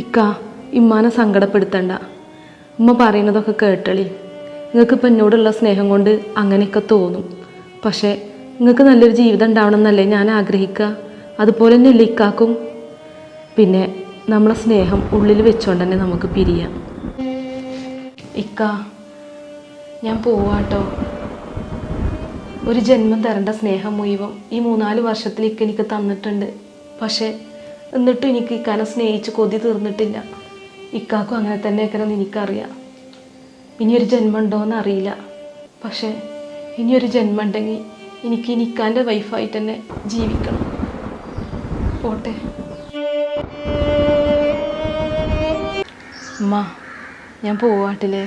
ഇക്ക, ഇമ്മാനെ സങ്കടപ്പെടുത്തണ്ട. ഉമ്മ പറയുന്നതൊക്കെ കേട്ടളി. നിങ്ങൾക്കിപ്പോൾ എന്നോടുള്ള സ്നേഹം കൊണ്ട് അങ്ങനെയൊക്കെ തോന്നും. പക്ഷേ നിങ്ങൾക്ക് നല്ലൊരു ജീവിതം ഉണ്ടാവണമെന്നല്ലേ ഞാൻ ആഗ്രഹിക്കുക. അതുപോലെ തന്നെയല്ലേ ഇക്കാക്കും. പിന്നെ നമ്മളെ സ്നേഹം ഉള്ളിൽ വെച്ചുകൊണ്ട് തന്നെ നമുക്ക് പിരിയാം. ഇക്ക, ഞാൻ പോവാട്ടോ. ഒരു ജന്മം തരേണ്ട സ്നേഹം മുഴുവൻ ഈ 3-4 വർഷത്തിലേക്ക് എനിക്ക് തന്നിട്ടുണ്ട്. പക്ഷേ എന്നിട്ടും എനിക്ക് ഇക്കാനെ സ്നേഹിച്ച് കൊതി തീർന്നിട്ടില്ല. ഇക്കാക്കും അങ്ങനെ തന്നെയൊക്കെ എനിക്കറിയാം. ഇനിയൊരു ജന്മം ഉണ്ടോയെന്ന് അറിയില്ല. പക്ഷേ ഇനിയൊരു ജന്മം ഉണ്ടെങ്കിൽ എനിക്ക് ഇക്കാൻ്റെ വൈഫായിട്ട് തന്നെ ജീവിക്കണം. പോട്ടെ. അമ്മ, ഞാൻ പോവാട്ടില്ലേ?